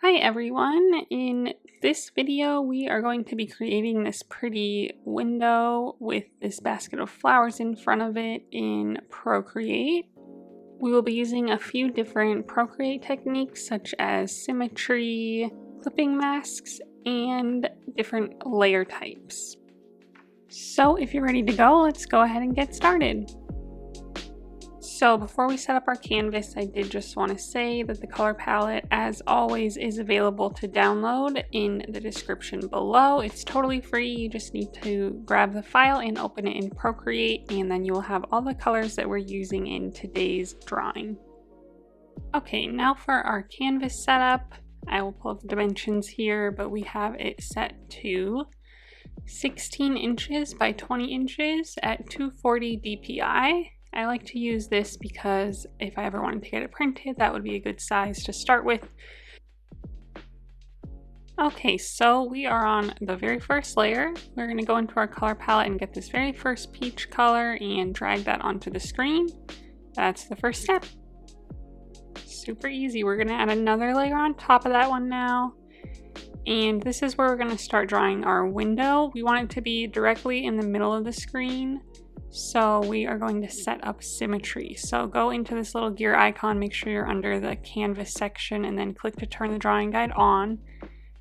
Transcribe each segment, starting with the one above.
Hi everyone! In this video we are going to be creating this pretty window with this basket of flowers in front of it in Procreate. We will be using a few different Procreate techniques such as symmetry, clipping masks, and different layer types. So if you're ready to go, let's go ahead and get started. So before we set up our canvas, I did just want to say that the color palette, as always, is available to download in the description below. It's totally free. You just need to grab the file and open it in Procreate, and then you will have all the colors that we're using in today's drawing. Okay, now for our canvas setup. I will pull up the dimensions here, but we have it set to 16 inches by 20 inches at 240 dpi. I like to use this because if I ever wanted to get it printed, that would be a good size to start with. Okay, so we are on the very first layer. We're going to go into our color palette and get this very first peach color and drag that onto the screen. That's the first step. Super easy. We're going to add another layer on top of that one now. And this is where we're going to start drawing our window. We want it to be directly in the middle of the screen. So we are going to set up symmetry. So go into this little gear icon, make sure you're under the canvas section, and then click to turn the drawing guide on.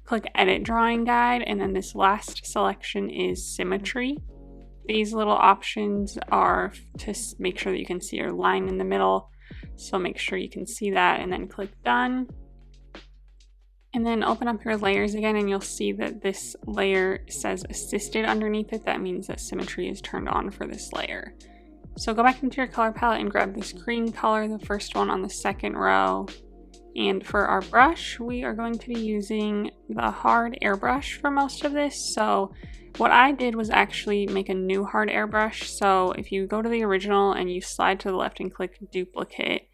Click edit drawing guide, and then this last selection is symmetry. These little options are to make sure that you can see your line in the middle. So make sure you can see that and then click done. And then open up your layers again and you'll see that this layer says assisted underneath it. That means that symmetry is turned on for this layer. So go back into your color palette and grab this green color, the first one on the second row. And for our brush, we are going to be using the hard airbrush for most of this. So what I did was actually make a new hard airbrush. So if you go to the original and you slide to the left and click duplicate,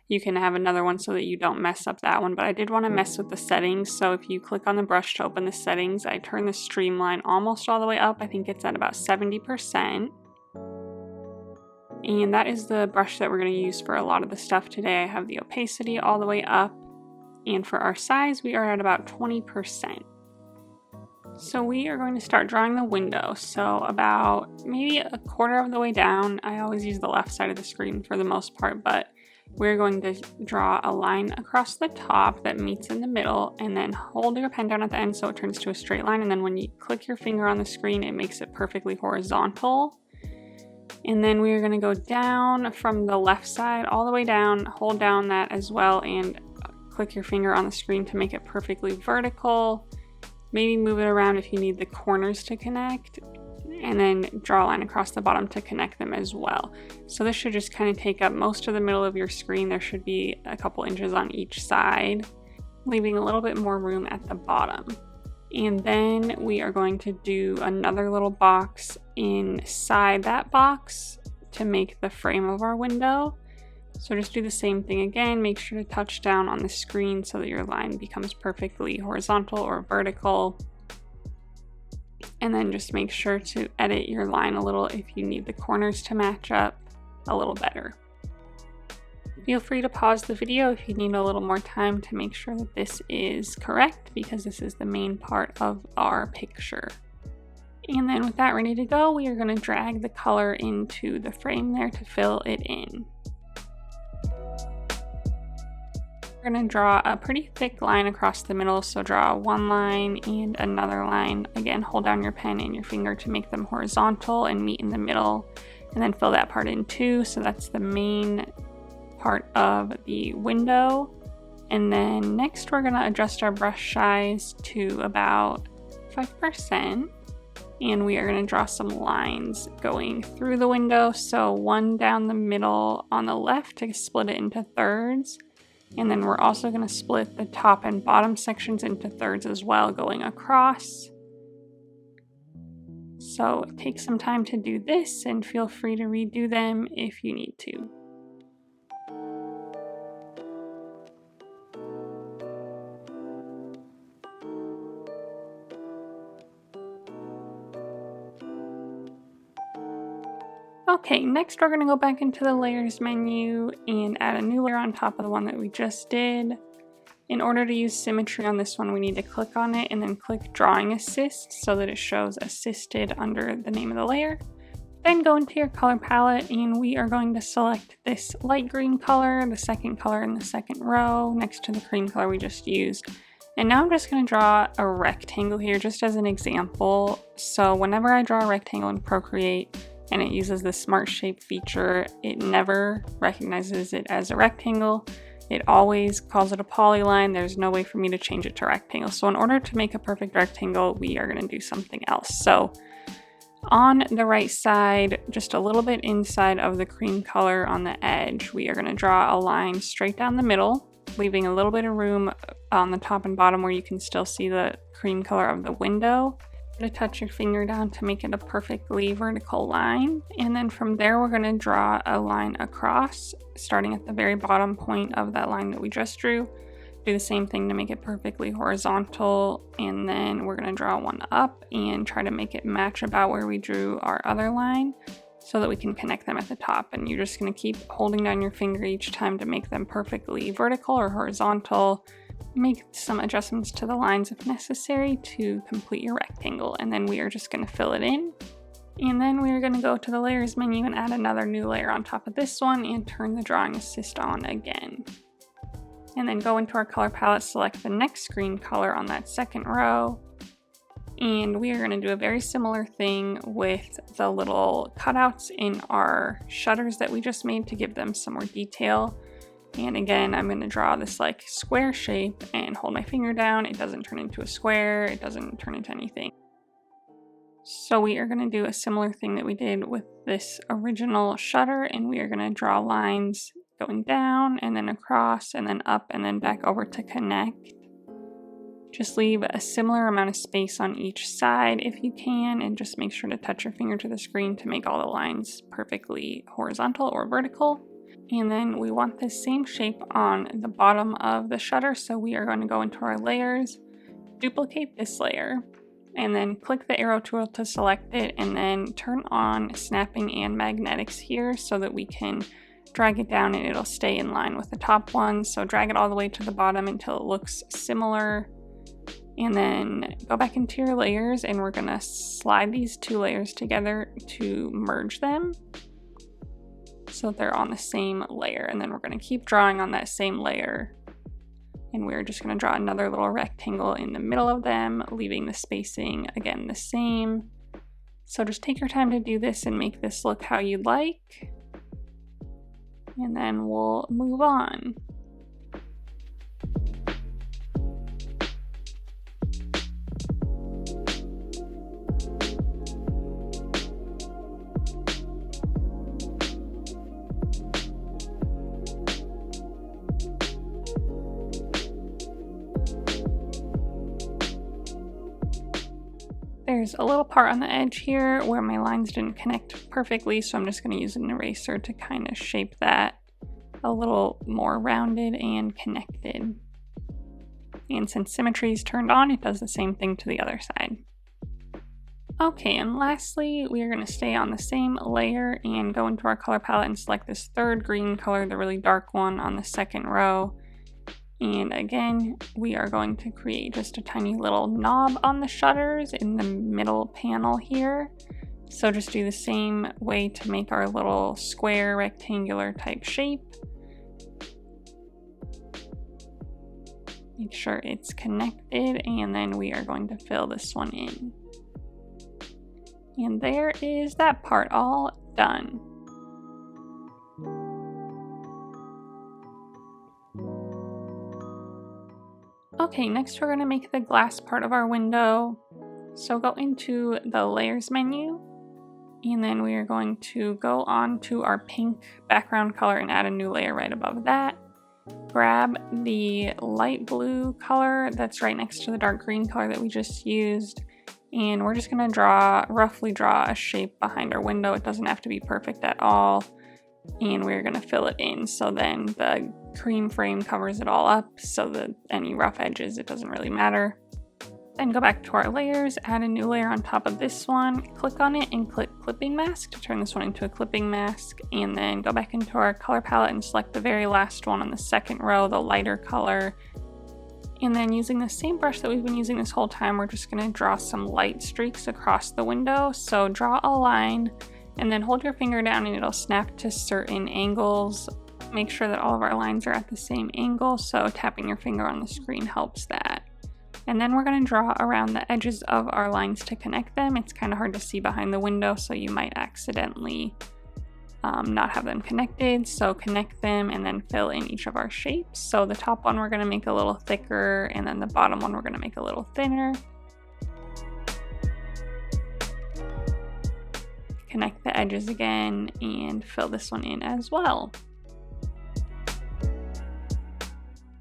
you can have another one so that you don't mess up that one, but I did want to mess with the settings. So if you click on the brush to open the settings, I turn the streamline almost all the way up. I think it's at about 70%. And that is the brush that we're going to use for a lot of the stuff today. I have the opacity all the way up. And for our size, we are at about 20%. So we are going to start drawing the window. So about maybe a quarter of the way down. I always use the left side of the screen for the most part, but we're going to draw a line across the top that meets in the middle, and then hold your pen down at the end so it turns to a straight line, and then when you click your finger on the screen, it makes it perfectly horizontal. And then we're going to go down from the left side all the way down, hold down that as well, and click your finger on the screen to make it perfectly vertical. Maybe move it around if you need the corners to connect, and then draw a line across the bottom to connect them as well. So this should just kind of take up most of the middle of your screen. There should be a couple inches on each side, leaving a little bit more room at the bottom. And then we are going to do another little box inside that box to make the frame of our window. So just do the same thing again. Make sure to touch down on the screen so that your line becomes perfectly horizontal or vertical. And then just make sure to edit your line a little if you need the corners to match up a little better. Feel free to pause the video if you need a little more time to make sure that this is correct, because this is the main part of our picture. And then with that ready to go, we are going to drag the color into the frame there to fill it in. We're going to draw a pretty thick line across the middle, so draw one line and another line. Again, hold down your pen and your finger to make them horizontal and meet in the middle, and then fill that part in too. So that's the main part of the window. And then next we're going to adjust our brush size to about 5%, and we are going to draw some lines going through the window. So one down the middle on the left to split it into thirds. And then we're also going to split the top and bottom sections into thirds as well, going across. So take some time to do this and feel free to redo them if you need to. Okay, next we're going to go back into the layers menu and add a new layer on top of the one that we just did. In order to use symmetry on this one, we need to click on it and then click Drawing Assist so that it shows assisted under the name of the layer. Then go into your color palette and we are going to select this light green color, the second color in the second row next to the cream color we just used. And now I'm just going to draw a rectangle here just as an example. So whenever I draw a rectangle in Procreate and it uses the Smart Shape feature, it never recognizes it as a rectangle. It always calls it a polyline. There's no way for me to change it to rectangle. So in order to make a perfect rectangle, we are going to do something else. So on the right side, just a little bit inside of the cream color on the edge, we are going to draw a line straight down the middle, leaving a little bit of room on the top and bottom where you can still see the cream color of the window. To touch your finger down to make it a perfectly vertical line, and then from there we're going to draw a line across, starting at the very bottom point of that line that we just drew. Do the same thing to make it perfectly horizontal, and then we're going to draw one up and try to make it match about where we drew our other line so that we can connect them at the top. And you're just going to keep holding down your finger each time to make them perfectly vertical or horizontal. Make some adjustments to the lines if necessary to complete your rectangle, and then we are just going to fill it in. And then we're going to go to the layers menu and add another new layer on top of this one and turn the drawing assist on again. And then go into our color palette, select the next green color on that second row. And we are going to do a very similar thing with the little cutouts in our shutters that we just made to give them some more detail. And again, I'm going to draw this like square shape and hold my finger down. It doesn't turn into a square. It doesn't turn into anything. So we are going to do a similar thing that we did with this original shutter, and we are going to draw lines going down and then across and then up and then back over to connect. Just leave a similar amount of space on each side if you can, and just make sure to touch your finger to the screen to make all the lines perfectly horizontal or vertical. And then we want this same shape on the bottom of the shutter, so we are going to go into our layers, duplicate this layer, and then click the arrow tool to select it, and then turn on snapping and magnetics here so that we can drag it down and it'll stay in line with the top one. So drag it all the way to the bottom until it looks similar, and then go back into your layers, and we're going to slide these two layers together to merge them so they're on the same layer. And then we're going to keep drawing on that same layer, and we're just going to draw another little rectangle in the middle of them, leaving the spacing again the same. So just take your time to do this and make this look how you'd like, and then we'll move on. There's a little part on the edge here where my lines didn't connect perfectly, so I'm just going to use an eraser to kind of shape that a little more rounded and connected. And since symmetry is turned on, it does the same thing to the other side. Okay, and lastly, we are going to stay on the same layer and go into our color palette and select this third green color, the really dark one on the second row. And again, we are going to create just a tiny little knob on the shutters in the middle panel here. So just do the same way to make our little square rectangular type shape. Make sure it's connected, and then we are going to fill this one in. And there is that part all done. Okay, next we're going to make the glass part of our window. So go into the layers menu, and then we are going to go on to our pink background color and add a new layer right above that. Grab the light blue color that's right next to the dark green color that we just used, and we're just going to roughly draw a shape behind our window. It doesn't have to be perfect at all. And we're going to fill it in, so then the cream frame covers it all up, so that any rough edges, it doesn't really matter. Then go back to our layers, add a new layer on top of this one, click on it and click clipping mask to turn this one into a clipping mask, and then go back into our color palette and select the very last one on the second row, the lighter color, And then using the same brush that we've been using this whole time, we're just going to draw some light streaks across the window. So draw a line and then hold your finger down and it'll snap to certain angles. Make sure that all of our lines are at the same angle, so tapping your finger on the screen helps that. And then we're going to draw around the edges of our lines to connect them. It's kind of hard to see behind the window, so you might accidentally not have them connected. So connect them and then fill in each of our shapes. So the top one we're going to make a little thicker, and then the bottom one we're going to make a little thinner. Connect the edges again and fill this one in as well.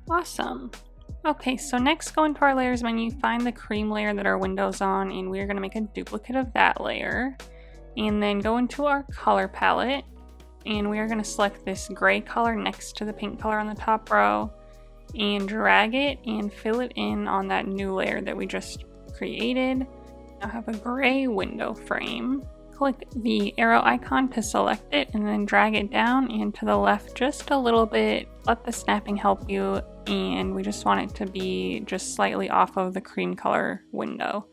Awesome. Okay, so next go into our layers menu, find the cream layer that our window's on, and we're going to make a duplicate of that layer. And then go into our color palette, and we are going to select this gray color next to the pink color on the top row, and drag it and fill it in on that new layer that we just created. Now have a gray window frame. Click the arrow icon to select it and then drag it down and to the left just a little bit. Let the snapping help you, and we just want it to be just slightly off of the cream color window.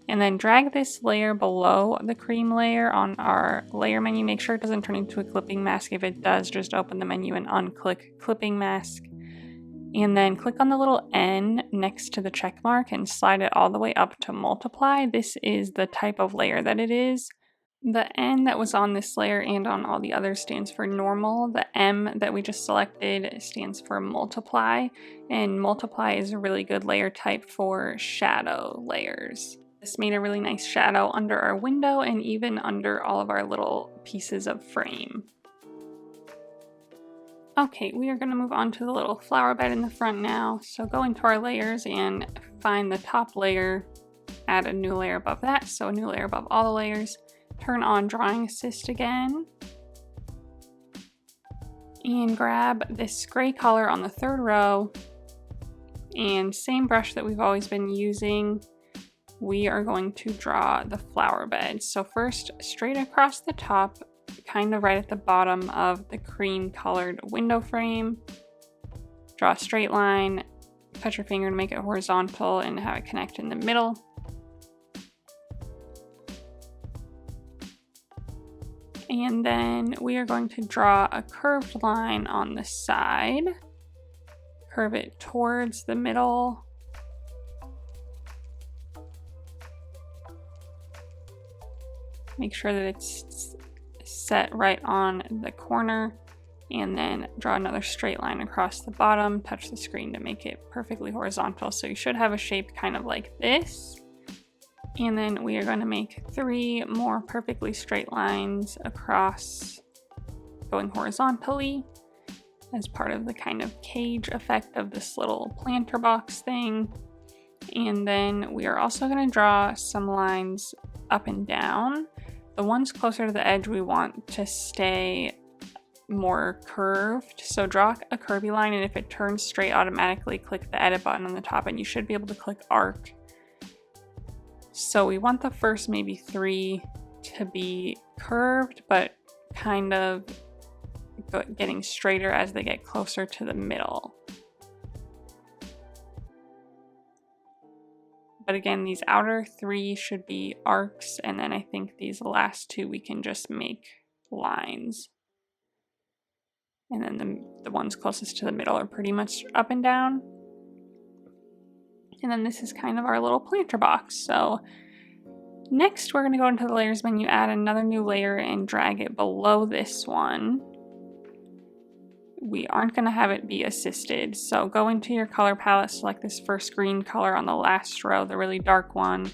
And then drag this layer below the cream layer on our layer menu. Make sure it doesn't turn into a clipping mask. If it does, just open the menu and unclick clipping mask. And then click on the little N next to the check mark and slide it all the way up to multiply. This is the type of layer that it is. The N that was on this layer and on all the others stands for normal. The M that we just selected stands for multiply, and multiply is a really good layer type for shadow layers. This made a really nice shadow under our window and even under all of our little pieces of frame. Okay, we are going to move on to the little flower bed in the front now. So go into our layers and find the top layer, add a new layer above that, so a new layer above all the layers. Turn on Drawing Assist again, and grab this gray color on the third row, and same brush that we've always been using, we are going to draw the flower bed. So first, straight across the top, kind of right at the bottom of the cream colored window frame, draw a straight line, touch your finger to make it horizontal and have it connect in the middle. And then we are going to draw a curved line on the side, curve it towards the middle, make sure that it's set right on the corner, and then draw another straight line across the bottom, touch the screen to make it perfectly horizontal. So you should have a shape kind of like this. And then we are going to make 3 more perfectly straight lines across, going horizontally as part of the kind of cage effect of this little planter box thing. And then we are also going to draw some lines up and down. The ones closer to the edge we want to stay more curved. So draw a curvy line, and if it turns straight, automatically click the edit button on the top and you should be able to click arc. So we want the first maybe 3 to be curved, but kind of getting straighter as they get closer to the middle. But again, these outer 3 should be arcs, and then I think these last 2 we can just make lines. And then the ones closest to the middle are pretty much up and down. And then this is kind of our little planter box. So next we're going to go into the layers menu, add another new layer and drag it below this one. We aren't going to have it be assisted. So go into your color palette, select this first green color on the last row, the really dark one.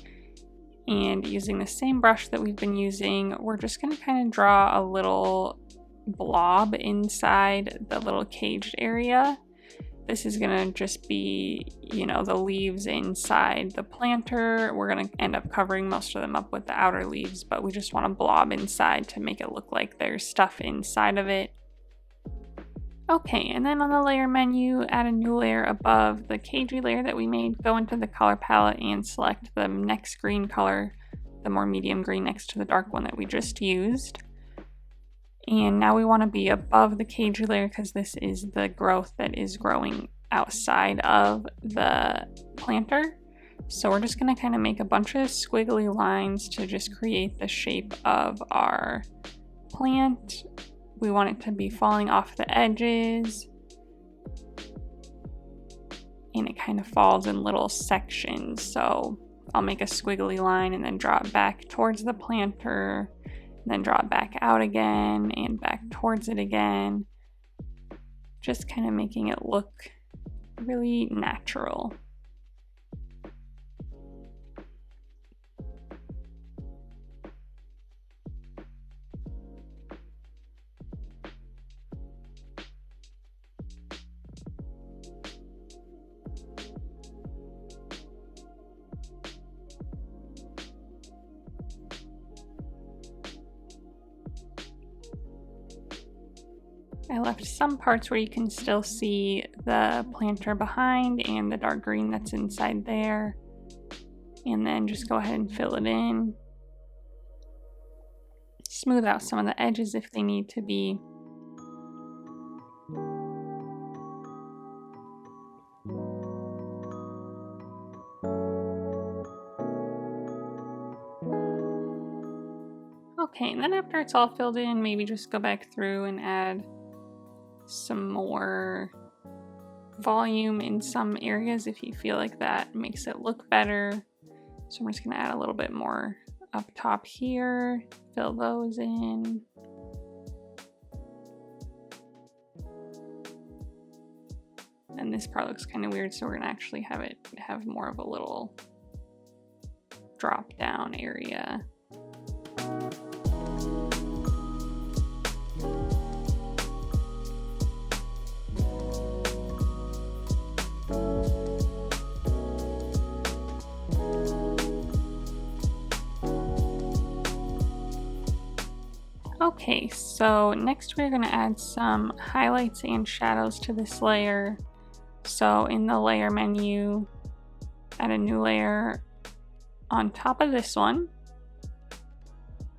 And using the same brush that we've been using, we're just going to kind of draw a little blob inside the little caged area. This is gonna just be, you know, the leaves inside the planter. We're gonna end up covering most of them up with the outer leaves, but we just want a blob inside to make it look like there's stuff inside of it. Okay, and then on the layer menu, add a new layer above the cagey layer that we made. Go into the color palette and select the next green color, the more medium green next to the dark one that we just used. And now we want to be above the cagey layer because this is the growth that is growing outside of the planter. So we're just going to kind of make a bunch of squiggly lines to just create the shape of our plant. We want it to be falling off the edges, and it kind of falls in little sections. So I'll make a squiggly line and then draw it back towards the planter, and then draw it back out again and back towards it again, just kind of making it look really natural. I left some parts where you can still see the planter behind and the dark green that's inside there. And then just go ahead and fill it in. Smooth out some of the edges if they need to be. Okay, and then after it's all filled in, maybe just go back through and add some more volume in some areas if you feel like that makes it look better. So I'm just going to add a little bit more up top here, fill those in. And this part looks kind of weird, so we're going to actually have more of a little drop down area. Okay, so next we're going to add some highlights and shadows to this layer. So in the layer menu, add a new layer on top of this one,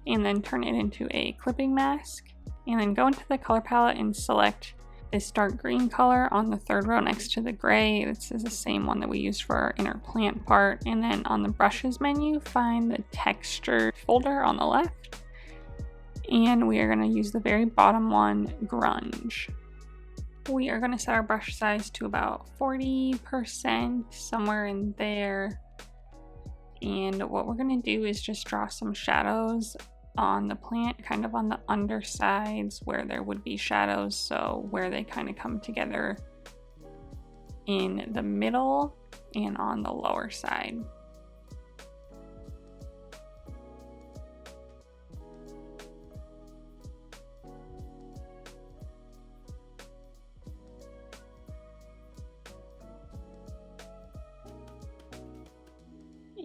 and then turn it into a clipping mask, and then go into the color palette and select this dark green color on the third row next to the gray. This is the same one that we used for our inner plant part. And then on the brushes menu, find the texture folder on the left, and we are going to use the very bottom one, grunge. We are going to set our brush size to about 40%, somewhere in there. And what we're going to do is just draw some shadows on the plant, kind of on the undersides where there would be shadows, so where they kind of come together in the middle and on the lower side.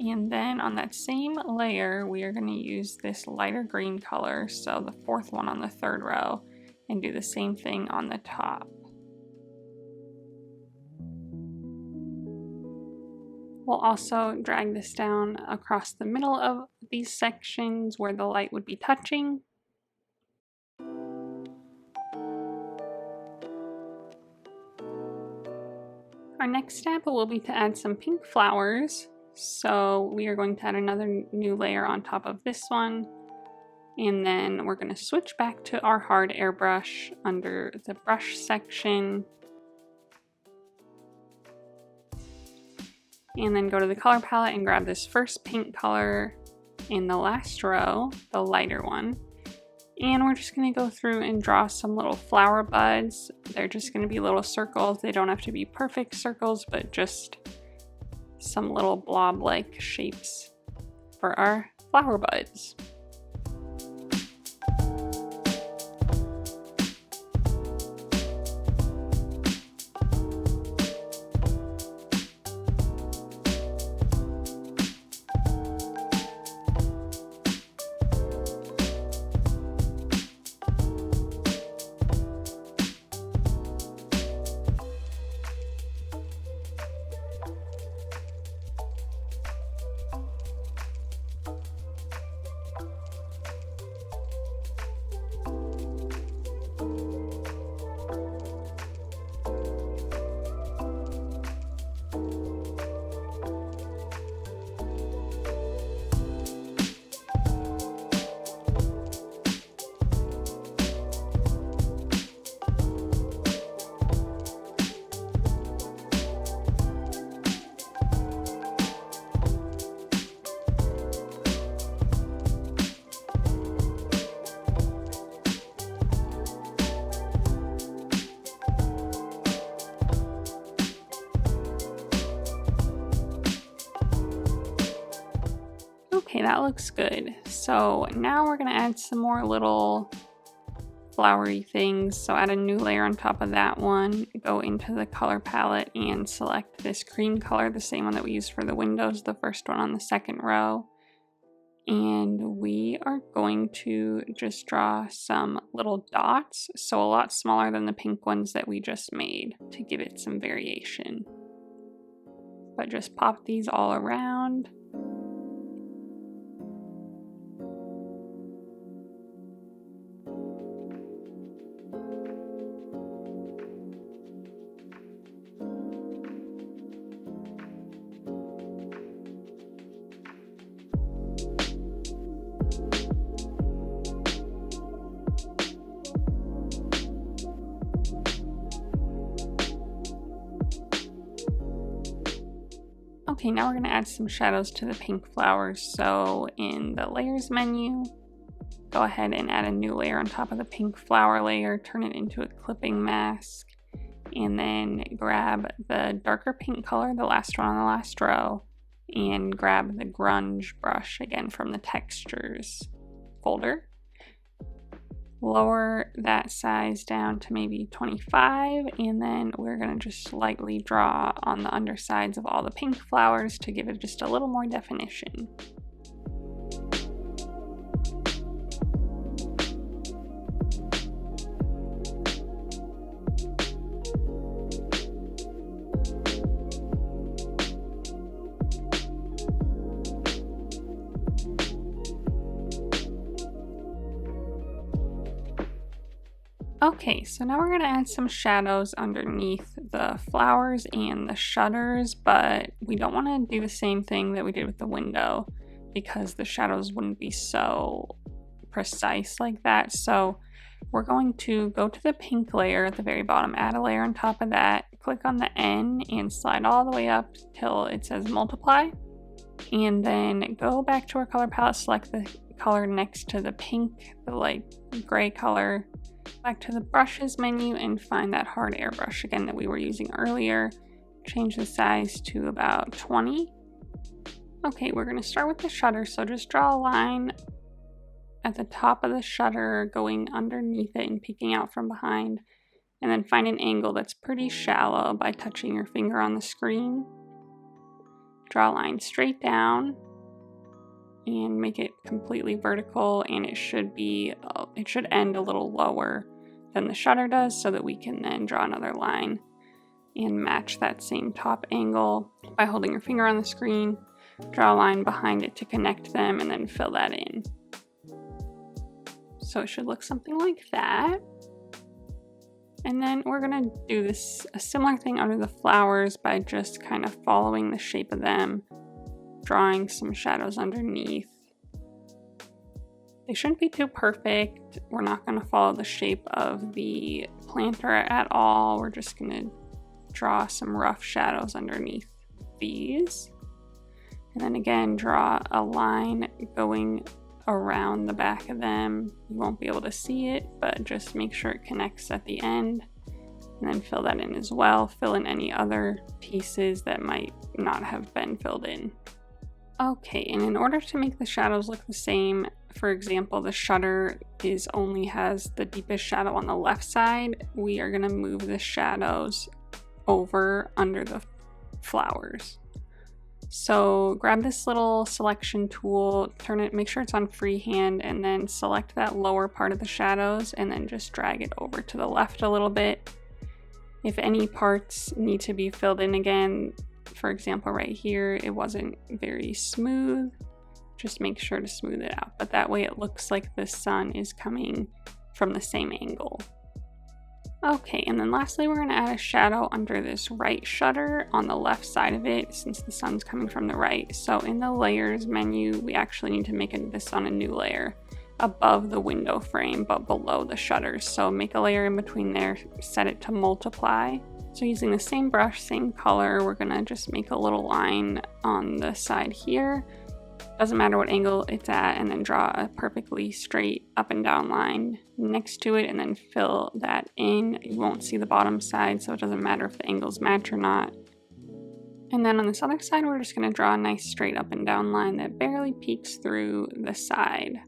And then on that same layer, we are going to use this lighter green color, so the fourth one on the third row, and do the same thing on the top. We'll also drag this down across the middle of these sections where the light would be touching. Our next step will be to add some pink flowers. So we are going to add another new layer on top of this one, and then we're going to switch back to our hard airbrush under the brush section, and then go to the color palette and grab this first pink color in the last row, the lighter one, and we're just going to go through and draw some little flower buds. They're just going to be little circles. They don't have to be perfect circles, but just some little blob-like shapes for our flower buds. Okay, that looks good. So now we're gonna add some more little flowery things. So add a new layer on top of that one, go into the color palette and select this cream color, the same one that we used for the windows, the first one on the second row. And we are going to just draw some little dots, so a lot smaller than the pink ones that we just made, to give it some variation. But just pop these all around. Okay, now we're going to add some shadows to the pink flowers. So in the layers menu, go ahead and add a new layer on top of the pink flower layer, turn it into a clipping mask, and then grab the darker pink color, the last one on the last row, and grab the grunge brush again from the textures folder. Lower that size down to maybe 25, and then we're going to just lightly draw on the undersides of all the pink flowers to give it just a little more definition. Okay, so now we're going to add some shadows underneath the flowers and the shutters, but we don't want to do the same thing that we did with the window because the shadows wouldn't be so precise like that. So we're going to go to the pink layer at the very bottom, add a layer on top of that, click on the N and slide all the way up till it says multiply, and then go back to our color palette, select the color next to the pink, the light gray color, back to the brushes menu and find that hard airbrush again that we were using earlier. Change the size to about 20. Okay, we're going to start with the shutter, so just draw a line at the top of the shutter going underneath it and peeking out from behind, and then find an angle that's pretty shallow by touching your finger on the screen. Draw a line straight down and make it completely vertical, and it should end a little lower than the shutter does so that we can then draw another line and match that same top angle by holding your finger on the screen. Draw a line behind it to connect them and then fill that in. So it should look something like that. And then we're going to do a similar thing under the flowers by just kind of following the shape of them, drawing some shadows underneath. They shouldn't be too perfect. We're not going to follow the shape of the planter at all. We're just going to draw some rough shadows underneath these. And then again, draw a line going around the back of them. You won't be able to see it, but just make sure it connects at the end. And then fill that in as well. Fill in any other pieces that might not have been filled in. Okay, and in order to make the shadows look the same, for example, the shutter only has the deepest shadow on the left side, we are going to move the shadows over under the flowers. So grab this little selection tool, make sure it's on freehand, and then select that lower part of the shadows and then just drag it over to the left a little bit. If any parts need to be filled in again, for example, right here, it wasn't very smooth, just make sure to smooth it out. But that way it looks like the sun is coming from the same angle. Okay, and then lastly, we're going to add a shadow under this right shutter on the left side of it since the sun's coming from the right. So in the layers menu, we actually need to make this on a new layer above the window frame but below the shutters. So make a layer in between there, set it to multiply. So using the same brush, same color, we're going to just make a little line on the side here. Doesn't matter what angle it's at, and then draw a perfectly straight up and down line next to it and then fill that in. You won't see the bottom side, so it doesn't matter if the angles match or not. And then on this other side, we're just going to draw a nice straight up and down line that barely peeks through the side.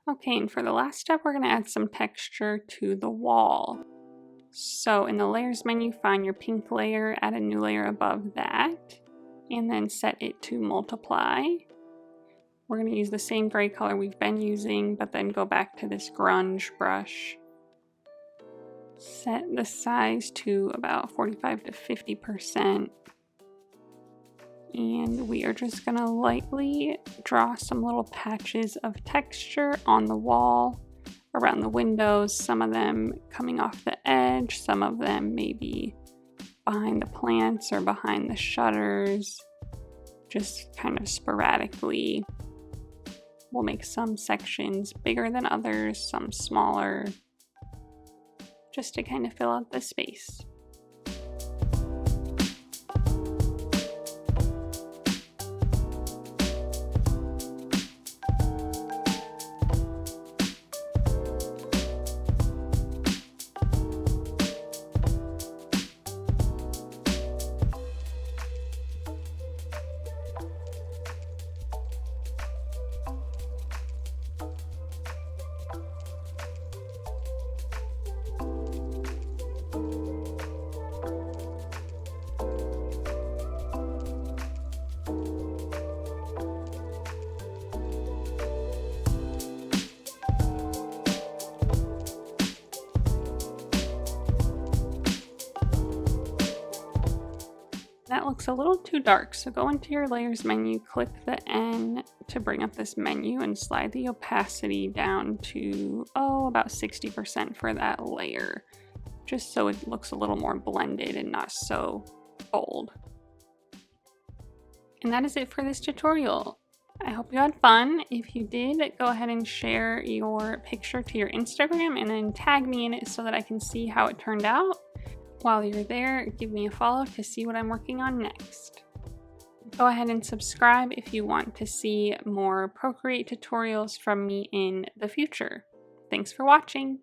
Okay, and for the last step, we're going to add some texture to the wall. So in the layers menu, find your pink layer, add a new layer above that, and then set it to multiply. We're going to use the same gray color we've been using, but then go back to this grunge brush. Set the size to about 45 to 50%. And we are just going to lightly draw some little patches of texture on the wall, around the windows, some of them coming off the edge, some of them maybe behind the plants or behind the shutters, just kind of sporadically. We'll make some sections bigger than others, some smaller, just to kind of fill out the space. That looks a little too dark, so go into your layers menu, click the N to bring up this menu and slide the opacity down to, about 60% for that layer, just so it looks a little more blended and not so bold. And that is it for this tutorial. I hope you had fun. If you did, go ahead and share your picture to your Instagram and then tag me in it so that I can see how it turned out. While you're there, give me a follow to see what I'm working on next. Go ahead and subscribe if you want to see more Procreate tutorials from me in the future. Thanks for watching!